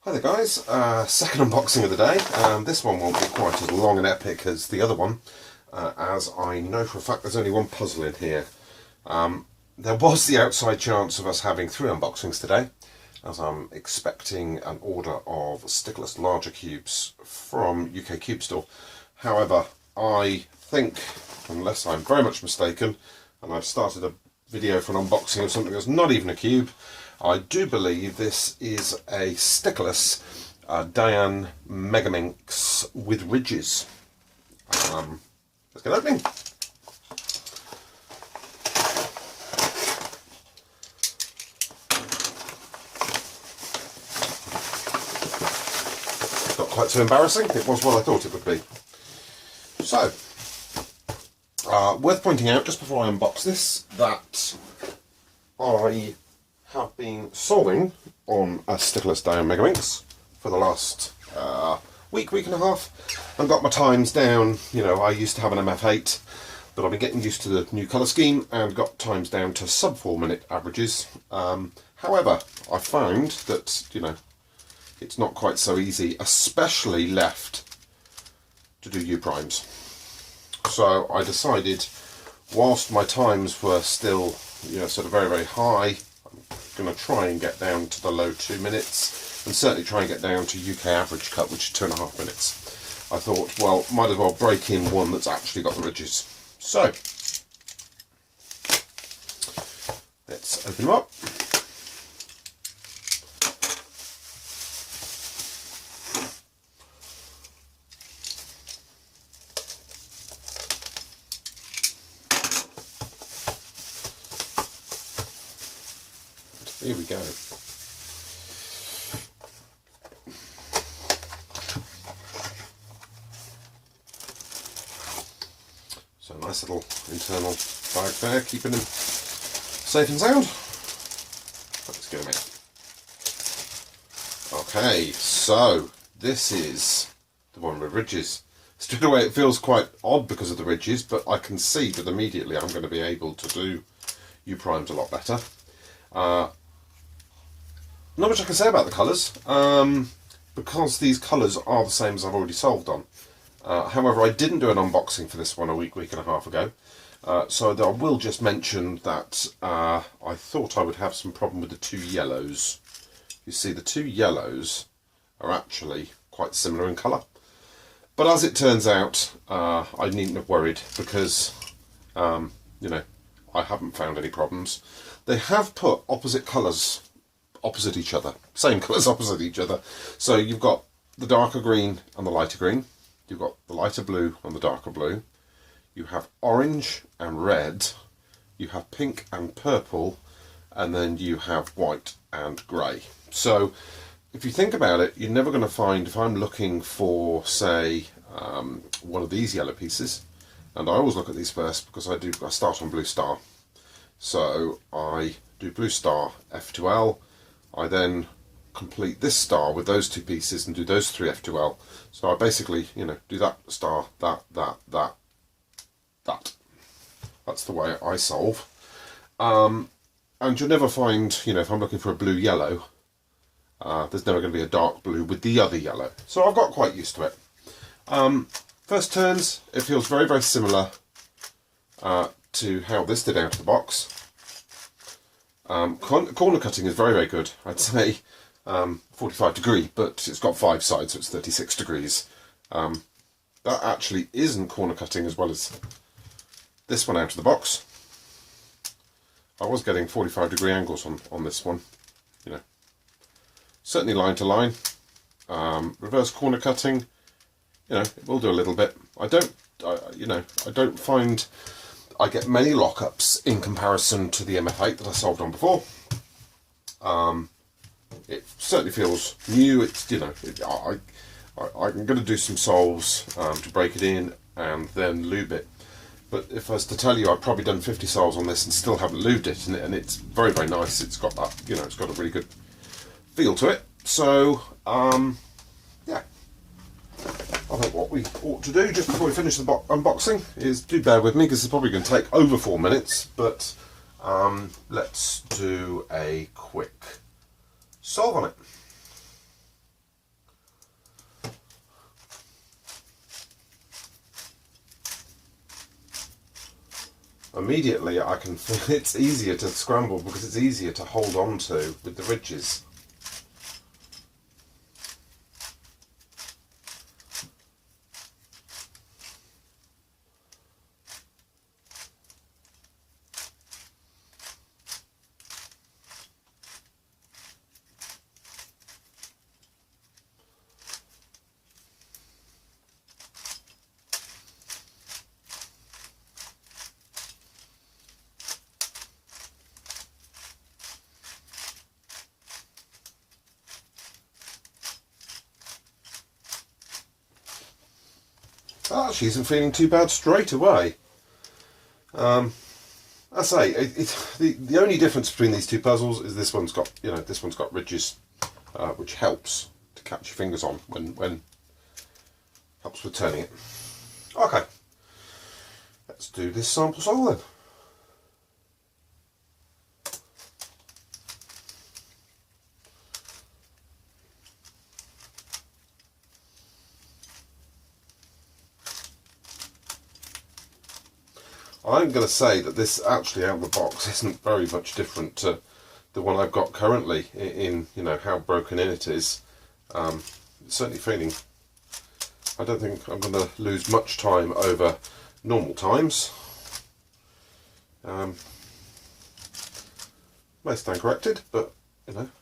Hi there guys, second unboxing of the day. This one won't be quite as long and epic as the other one, as I know for a fact there's only one puzzle in here. There was the outside chance of us having 3 unboxings today, as I'm expecting an order of Stickerless larger cubes from UK Cube Store. However, I think, unless I'm very much mistaken, and I've started a video for an unboxing of something that's not even a cube, I do believe this is a Stickerless DaYan Megaminx with ridges. Let's get opening. Not quite so embarrassing. It was what I thought it would be. So, worth pointing out just before I unbox this that I have been solving on a Stickerless DaYan Megaminx for the last week and a half, and got my times down. You know, I used to have an MF8, but I've been getting used to the new colour scheme and got times down to sub 4-minute averages. However, I found that, you know, it's not quite so easy, especially left, to do U primes. So I decided, whilst my times were still, you know, sort of very high, I'm going to try and get down to the low 2 minutes, and certainly try and get down to UK average cut, which is 2.5 minutes. I thought, well, might as well break in one that's actually got the ridges. So let's open them up. Here we go. So nice little internal bag there, keeping them safe and sound. Let's get them in. Okay, so this is the one with ridges. Straight away it feels quite odd because of the ridges, but I can see that immediately I'm going to be able to do U primes a lot better. Not much I can say about the colours, because these colours are the same as I've already solved on. However, I didn't do an unboxing for this one a week and a half ago, so I will just mention that I thought I would have some problem with the 2 yellows. You see, the 2 yellows are actually quite similar in colour, but as it turns out, I needn't have worried because, you know, I haven't found any problems. They have put opposite colours opposite each other, same colours opposite each other. So you've got the darker green and the lighter green, you've got the lighter blue and the darker blue, you have orange and red, you have pink and purple, and then you have white and grey. So if you think about it, you're never going to find, if I'm looking for, say, one of these yellow pieces, and I always look at these first because I start on blue star. So I do blue star F2L, I then complete this star with those 2 pieces and do those 3 F2L. So I basically, you know, do that star, that. That's the way I solve. And you'll never find, you know, if I'm looking for a blue yellow, there's never going to be a dark blue with the other yellow. So I've got quite used to it. First turns, it feels very similar to how this did out of the box. Corner cutting is very good. I'd say 45 degree, but it's got 5 sides, so it's 36 degrees. That actually isn't corner cutting as well as this one out of the box. I was getting 45 degree angles on this one, you know. Certainly line to line. Reverse corner cutting, you know, it will do a little bit. I don't find I get many lockups in comparison to the MF8 that I solved on before. It certainly feels new. It's, you know, I'm going to do some solves to break it in and then lube it. But if I was to tell you, I've probably done 50 solves on this and still haven't lubed it, and it's very nice. It's got that, you know, it's got a really good feel to it. So, yeah. I think what we ought to do just before we finish the unboxing is, do bear with me because it's probably going to take over 4 minutes, but let's do a quick solve on it. immediately I can feel it's easier to scramble because it's easier to hold on to with the ridges. Actually isn't feeling too bad straight away. I say the only difference between these two puzzles is this one's got ridges, which helps to catch your fingers on when helps with turning it. Okay, let's do this sample solve then. I'm going to say that this actually out of the box isn't very much different to the one I've got currently in how broken in it is. It's certainly feeling, I don't think I'm going to lose much time over normal times. May stand corrected, but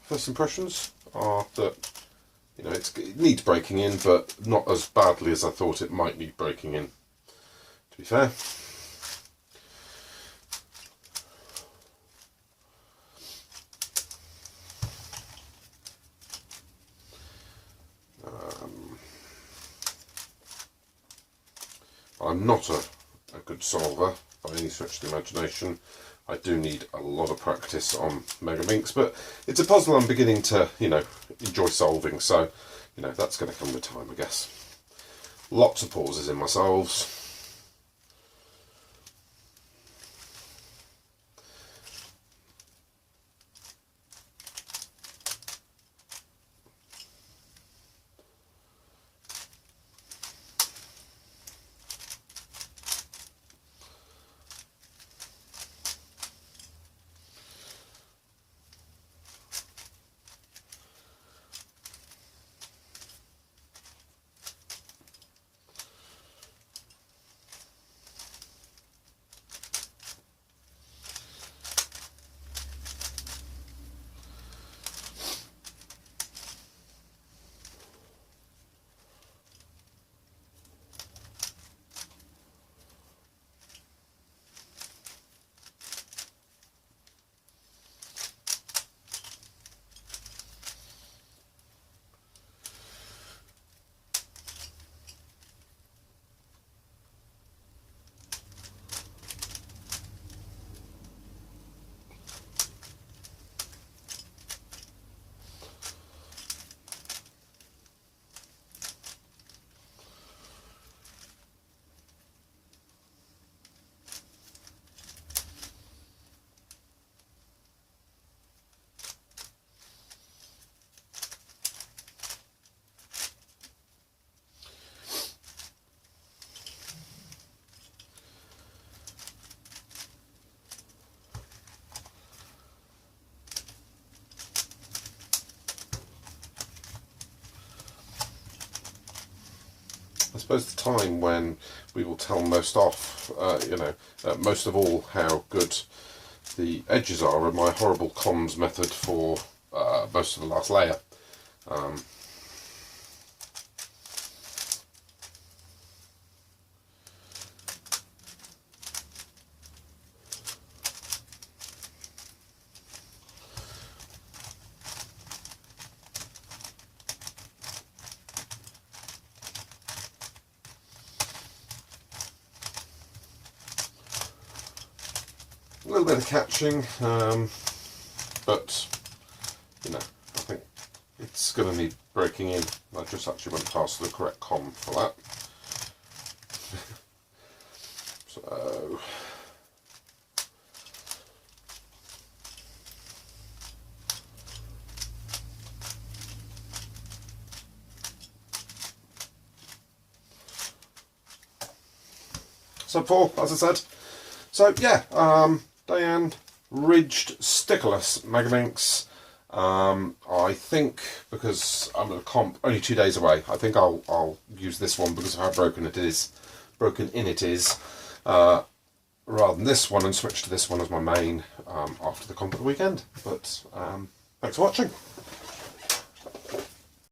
first impressions are that it needs breaking in, but not as badly as I thought it might need breaking in, to be fair. I'm not a good solver by any stretch of the imagination. I do need a lot of practice on Megaminx, but it's a puzzle I'm beginning to, enjoy solving, so, that's going to come with time, I guess. Lots of pauses in my solves. I suppose the time when we will tell most off, most of all how good the edges are in my horrible comms method for most of the last layer. A little bit of catching, but I think it's going to need breaking in. I just actually went past the correct com for that. So 4, as I said. So yeah, DaYan Ridged Stickerless Megaminx. I think because I'm at a comp only 2 days away, I think I'll use this one because of how broken it is, rather than this one, and switch to this one as my main after the comp at the weekend. But thanks for watching.